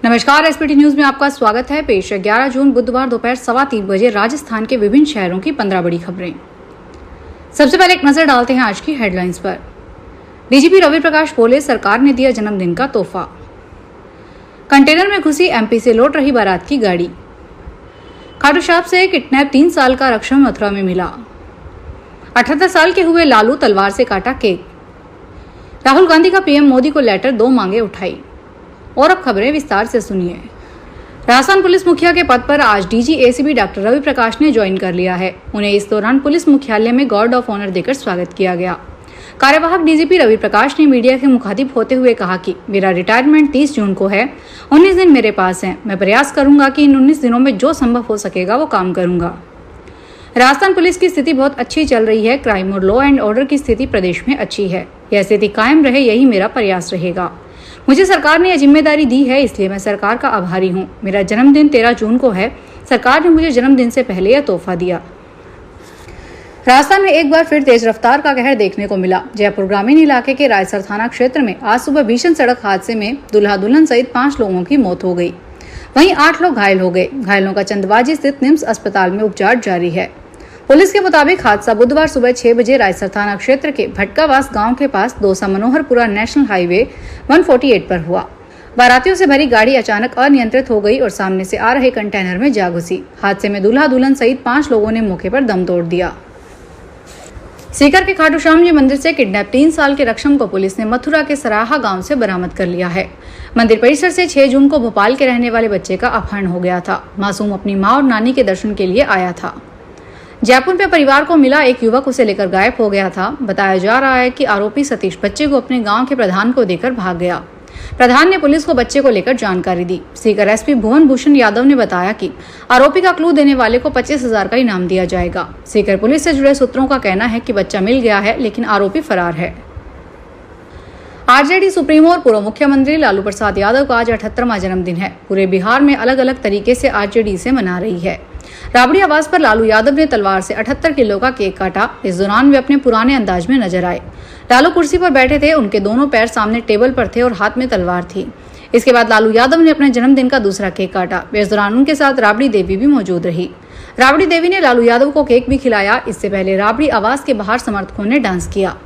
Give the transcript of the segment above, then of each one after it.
नमस्कार, SPT news में आपका स्वागत है। पेश है 11 जून बुधवार दोपहर 3:15 बजे राजस्थान के विभिन्न शहरों की 15 बड़ी खबरें। सबसे पहले एक नजर डालते हैं आज की हेडलाइंस पर। डीजीपी रवि प्रकाश बोले, सरकार ने दिया जन्मदिन का तोहफा। कंटेनर में घुसी एमपी से लौट रही बारात की गाड़ी। खाटू श्याम से किडनैप 3 साल का रक्षण मथुरा में मिला। 78 साल के हुए लालू, तलवार से काटा केक। राहुल गांधी का पीएम मोदी को लेटर, 2 मांगे उठाई। और अब खबरें विस्तार से सुनिए। राजस्थान पुलिस मुखिया के पद पर आज DG ACP doctor Ravi Prakash ने ज्वाइन कर लिया है। उन्हें इस दौरान पुलिस मुख्यालय में गार्ड ऑफ ऑनर देकर स्वागत किया गया। कार्यवाहक डीजीपी रवि प्रकाश ने मीडिया के मुखातिब होते हुए कहा कि मेरा रिटायरमेंट 30 जून को है। 19 दिन मेरे पास हैं। मैं प्रयास करूंगा कि इन 19 दिनों में जो संभव हो सकेगा वो काम करूंगा। राजस्थान पुलिस की स्थिति बहुत अच्छी चल रही है। क्राइम और लॉ एंड ऑर्डर की स्थिति प्रदेश में अच्छी है। यह स्थिति कायम रहे, यही मेरा प्रयास रहेगा। मुझे सरकार ने यह जिम्मेदारी दी है, इसलिए मैं सरकार का आभारी हूँ। मेरा जन्मदिन 13 जून को है। सरकार ने मुझे जन्मदिन से पहले यह तोहफा दिया। राजस्थान में एक बार फिर तेज रफ्तार का कहर देखने को मिला। जयपुर ग्रामीण इलाके के रायसर थाना क्षेत्र में आज सुबह भीषण सड़क हादसे में दूल्हा दुल्हन सहित 5 लोगों की मौत हो गई। वहीं 8 लोग घायल हो गए। घायलों का चंदबाजी स्थित निम्स अस्पताल में उपचार जारी है। पुलिस के मुताबिक हादसा बुधवार सुबह 6 बजे रायसर थाना क्षेत्र के भटकावास गांव के पास दौसा मनोहरपुरा नेशनल हाईवे 148 पर हुआ। बारातियों से भरी गाड़ी अचानक अनियंत्रित हो गई और सामने से आ रहे कंटेनर में जा घुसी। हादसे में दूल्हा दुल्हन सहित 5 लोगों ने मौके पर दम तोड़ दिया। सीकर के खाटू श्याम जी मंदिर से किडनैप 3 साल के रक्षम को पुलिस ने मथुरा के सराहा गांव से बरामद कर लिया है। मंदिर परिसर से 6 जून को भोपाल के रहने वाले बच्चे का अपहरण हो गया था। मासूम अपनी मां और नानी के दर्शन के लिए आया था। जयपुर में परिवार को मिला एक युवक उसे लेकर गायब हो गया था। बताया जा रहा है कि आरोपी सतीश बच्चे को अपने गांव के प्रधान को देकर भाग गया। प्रधान ने पुलिस को बच्चे को लेकर जानकारी दी। सीकर एसपी भुवन भूषण यादव ने बताया कि आरोपी का क्लू देने वाले को 25,000 का इनाम दिया जाएगा। सीकर पुलिस से जुड़े सूत्रों का कहना है कि बच्चा मिल गया है, लेकिन आरोपी फरार है। आरजेडी सुप्रीमो और पूर्व मुख्यमंत्री लालू प्रसाद यादव का आज 78वां जन्मदिन है। पूरे बिहार में अलग अलग तरीके से आरजेडी इसे मना रही है। राबड़ी आवास पर लालू यादव ने तलवार से 78 किलो का केक काटा। इस दौरान वे अपने पुराने अंदाज में नजर आए। लालू कुर्सी पर बैठे थे। उनके दोनों पैर सामने टेबल पर थे और हाथ में तलवार थी। इसके बाद लालू यादव ने अपने जन्मदिन का दूसरा केक काटा। इस दौरान उनके साथ राबड़ी देवी भी मौजूद रही। राबड़ी देवी ने लालू यादव को केक भी खिलाया। इससे पहले राबड़ी आवास के बाहर समर्थकों ने डांस किया।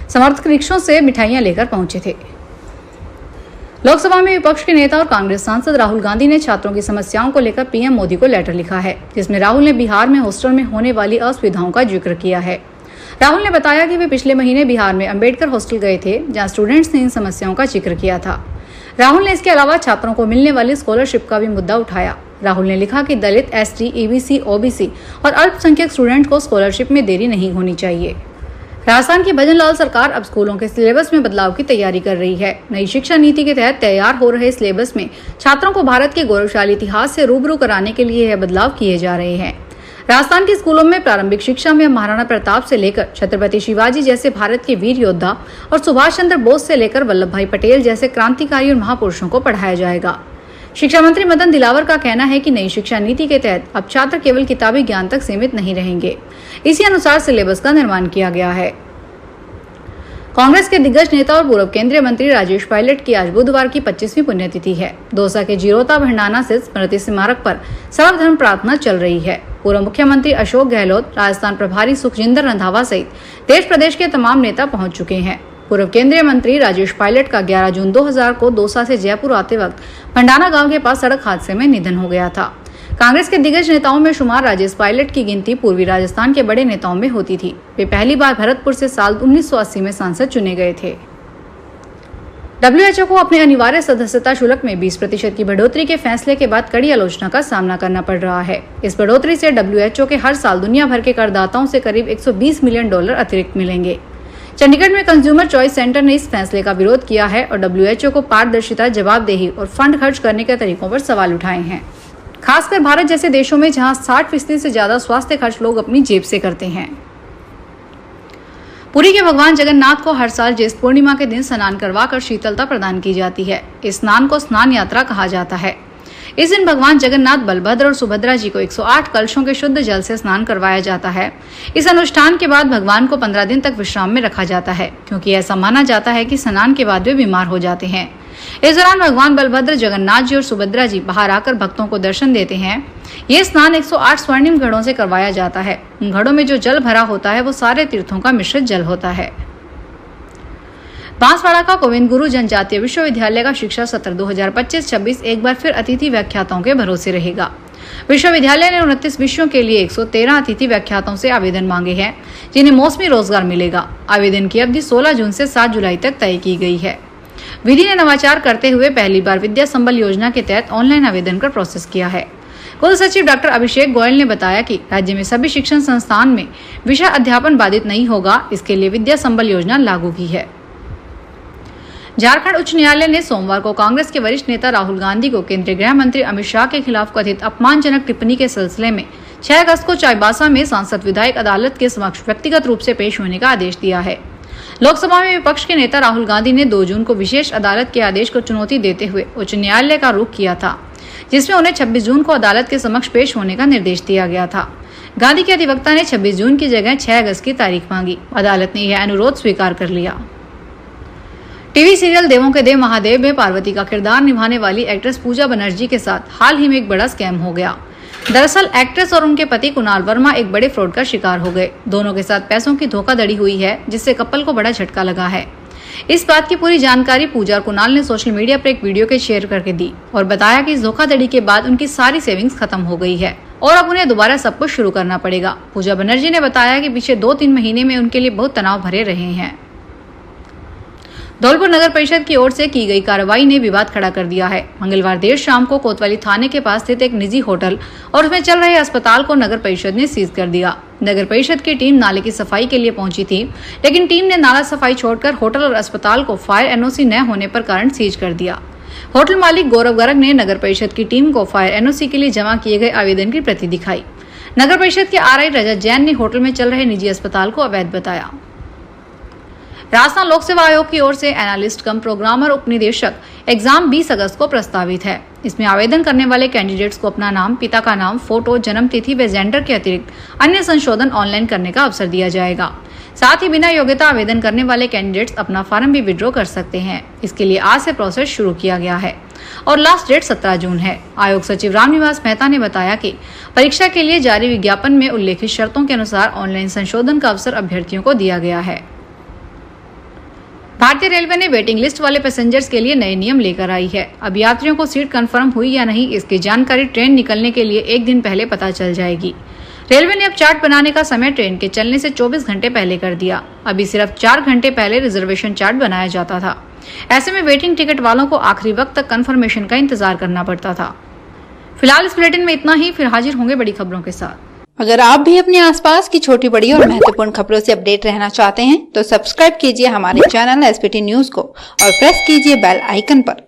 समर्थक रिक्शों से मिठाइयां लेकर पहुंचे थे। लोकसभा में विपक्ष के नेता और कांग्रेस सांसद राहुल गांधी ने छात्रों की समस्याओं को लेकर पीएम मोदी को लेटर लिखा है, जिसमें राहुल ने बिहार में हॉस्टल में होने वाली असुविधाओं का जिक्र किया है। राहुल ने बताया कि वे पिछले महीने बिहार में अंबेडकर हॉस्टल गए थे, जहां स्टूडेंट्स ने इन समस्याओं का जिक्र किया था। राहुल ने इसके अलावा छात्रों को मिलने वाली स्कॉलरशिप का भी मुद्दा उठाया। राहुल ने लिखा कि दलित, एसटी, ईबीसी, ओबीसी और अल्पसंख्यक स्टूडेंट को स्कॉलरशिप में देरी नहीं होनी चाहिए। राजस्थान की भजन लाल सरकार अब स्कूलों के सिलेबस में बदलाव की तैयारी कर रही है। नई शिक्षा नीति के तहत तैयार हो रहे सिलेबस में छात्रों को भारत के गौरवशाली इतिहास से रूबरू कराने के लिए यह बदलाव किए जा रहे हैं। राजस्थान के स्कूलों में प्रारंभिक शिक्षा में महाराणा प्रताप से लेकर छत्रपति शिवाजी जैसे भारत के वीर योद्धा और सुभाष चंद्र बोस से लेकर वल्लभ भाई पटेल जैसे क्रांतिकारी और महापुरुषों को पढ़ाया जाएगा। शिक्षा मंत्री मदन दिलावर का कहना है कि नई शिक्षा नीति के तहत अब छात्र केवल किताबी ज्ञान तक सीमित नहीं रहेंगे। इसी अनुसार सिलेबस का निर्माण किया गया है। कांग्रेस के दिग्गज नेता और पूर्व केंद्रीय मंत्री राजेश पायलट की आज बुधवार की 25वीं पुण्यतिथि है। दौसा के जीरोता भंडाना स्थित स्मृति स्मारक पर सर्वधर्म प्रार्थना चल रही है। पूर्व मुख्यमंत्री अशोक गहलोत, राजस्थान प्रभारी सुखजिंदर रंधावा सहित देश प्रदेश के तमाम नेता पहुंच चुके हैं। पूर्व केंद्रीय मंत्री राजेश पायलट का 11 जून 2000 को दौसा से जयपुर आते वक्त भंडाना गांव के पास सड़क हादसे में निधन हो गया था। कांग्रेस के दिग्गज नेताओं में शुमार राजेश पायलट की गिनती पूर्वी राजस्थान के बड़े नेताओं में होती थी। वे पहली बार भरतपुर से साल 1980 में सांसद चुने गए थे। WHO को अपने अनिवार्य सदस्यता शुल्क में 20% की बढ़ोतरी के फैसले के बाद कड़ी आलोचना का सामना करना पड़ रहा है। इस बढ़ोतरी से WHO के हर साल दुनिया भर के करदाताओं से करीब $120 मिलियन अतिरिक्त मिलेंगे। चंडीगढ़ में कंज्यूमर चॉइस सेंटर ने इस फैसले का विरोध किया है और WHO को पारदर्शिता, जवाबदेही और फंड खर्च करने के तरीकों पर सवाल उठाए हैं। खासकर भारत जैसे देशों में जहां 60% से ज्यादा स्वास्थ्य खर्च लोग अपनी जेब से करते हैं। पुरी के भगवान जगन्नाथ को हर साल ज्येष्ठ पूर्णिमा के दिन स्नान करवाकर शीतलता प्रदान की जाती है। इस स्नान को स्नान यात्रा कहा जाता है। इस दिन भगवान जगन्नाथ, बलभद्र और सुभद्रा जी को 108 कलशों के शुद्ध जल से स्नान करवाया जाता है। इस अनुष्ठान के बाद भगवान को 15 दिन तक विश्राम में रखा जाता है, क्योंकि ऐसा माना जाता है कि स्नान के बाद वे बीमार हो जाते हैं। इस दौरान भगवान बलभद्र, जगन्नाथ जी और सुभद्रा जी बाहर आकर भक्तों को दर्शन देते हैं। ये स्नान 108 स्वर्णिम घड़ों से करवाया जाता है। उन घड़ों में जो जल भरा होता है वो सारे तीर्थों का मिश्रित जल होता है। बांसवाड़ा का गोविंद गुरु जनजातीय विश्वविद्यालय का शिक्षा सत्र 2025-26 एक बार फिर अतिथि व्याख्याताओं के भरोसे रहेगा। विश्वविद्यालय ने 29 विषयों के लिए 113 अतिथि व्याख्याताओं से आवेदन मांगे हैं, जिन्हें मौसमी रोजगार मिलेगा। आवेदन की अवधि 16 जून से 7 जुलाई तक तय की गई है। विधि ने नवाचार करते हुए पहली बार विद्या संबल योजना के तहत ऑनलाइन आवेदन कर प्रोसेस किया है। कुल सचिव डॉक्टर अभिषेक गोयल ने बताया कि राज्य में सभी शिक्षण संस्थान में विषय अध्यापन बाधित नहीं होगा। इसके लिए विद्या संबल योजना लागू की है। झारखंड उच्च न्यायालय ने सोमवार को कांग्रेस के वरिष्ठ नेता राहुल गांधी को केंद्रीय गृह मंत्री अमित शाह के खिलाफ कथित अपमानजनक टिप्पणी के सिलसिले में 6 अगस्त को चाईबासा में सांसद विधायक अदालत के समक्ष व्यक्तिगत रूप से पेश होने का आदेश दिया है। लोकसभा में विपक्ष के नेता राहुल गांधी ने 2 जून को विशेष अदालत के आदेश को चुनौती देते हुए उच्च न्यायालय का रुख किया था, जिसमें उन्हें 26 जून को अदालत के समक्ष पेश होने का निर्देश दिया गया था। गांधी के अधिवक्ता ने 26 जून की जगह 6 अगस्त की तारीख मांगी। अदालत ने यह अनुरोध स्वीकार कर लिया। टीवी सीरियल देवों के देव महादेव में पार्वती का किरदार निभाने वाली एक्ट्रेस पूजा बनर्जी के साथ हाल ही में एक बड़ा स्कैम हो गया। दरअसल एक्ट्रेस और उनके पति कुणाल वर्मा एक बड़े फ्रॉड का शिकार हो गए। दोनों के साथ पैसों की धोखाधड़ी हुई है, जिससे कपल को बड़ा झटका लगा है। इस बात की पूरी जानकारी पूजा और कुणाल ने सोशल मीडिया पर एक वीडियो के शेयर करके दी और बताया कि इस धोखाधड़ी के बाद उनकी सारी सेविंग्स खत्म हो गई है और अब उन्हें दोबारा सब कुछ शुरू करना पड़ेगा। पूजा बनर्जी ने बताया कि पिछले 2-3 महीने में उनके लिए बहुत तनाव भरे रहे हैं। धौलपुर नगर परिषद की ओर से की गई कार्रवाई ने विवाद खड़ा कर दिया है। मंगलवार देर शाम को कोतवाली थाने के पास स्थित एक निजी होटल और उसमें चल रहे अस्पताल को नगर परिषद ने सीज कर दिया। नगर परिषद की टीम नाले की सफाई के लिए पहुंची थी, लेकिन टीम ने नाला सफाई छोड़कर होटल और अस्पताल को फायर एनओसी न होने पर कारण सीज कर दिया। होटल मालिक गौरव गर्ग ने नगर परिषद की टीम को फायर एनओसी के लिए जमा किए गए आवेदन की प्रति दिखाई। नगर परिषद के आरआई रजत जैन ने होटल में चल रहे निजी अस्पताल को अवैध बताया। राजस्थान लोक सेवा आयोग की ओर से एनालिस्ट कम प्रोग्रामर उपनिदेशक एग्जाम 20 अगस्त को प्रस्तावित है। इसमें आवेदन करने वाले कैंडिडेट्स को अपना नाम, पिता का नाम, फोटो, जन्म तिथि व जेंडर के अतिरिक्त अन्य संशोधन ऑनलाइन करने का अवसर दिया जाएगा। साथ ही बिना योग्यता आवेदन करने वाले कैंडिडेट्स अपना फॉर्म भी विड्रॉ कर सकते हैं। इसके लिए आज से प्रोसेस शुरू किया गया है और लास्ट डेट 17 जून है। आयोग सचिव रामनिवास मेहता ने बताया कि परीक्षा के लिए जारी विज्ञापन में उल्लेखित शर्तों के अनुसार ऑनलाइन संशोधन का अवसर अभ्यर्थियों को दिया गया है। भारतीय रेलवे ने वेटिंग लिस्ट वाले पैसेंजर्स के लिए नए नियम लेकर आई है। अब यात्रियों को सीट कंफर्म हुई या नहीं, इसकी जानकारी ट्रेन निकलने के लिए 1 दिन पहले पता चल जाएगी। रेलवे ने अब चार्ट बनाने का समय ट्रेन के चलने से 24 घंटे पहले कर दिया। अभी सिर्फ 4 घंटे पहले रिजर्वेशन चार्ट बनाया जाता था। ऐसे में वेटिंग टिकट वालों को आखिरी वक्त तक कंफर्मेशन का इंतजार करना पड़ता था। फिलहाल इस बुलेटिन में इतना ही, फिर हाजिर होंगे बड़ी खबरों के साथ। अगर आप भी अपने आसपास की छोटी बड़ी और महत्वपूर्ण खबरों से अपडेट रहना चाहते हैं तो सब्सक्राइब कीजिए हमारे चैनल एसपीटी न्यूज को और प्रेस कीजिए बेल आइकन पर।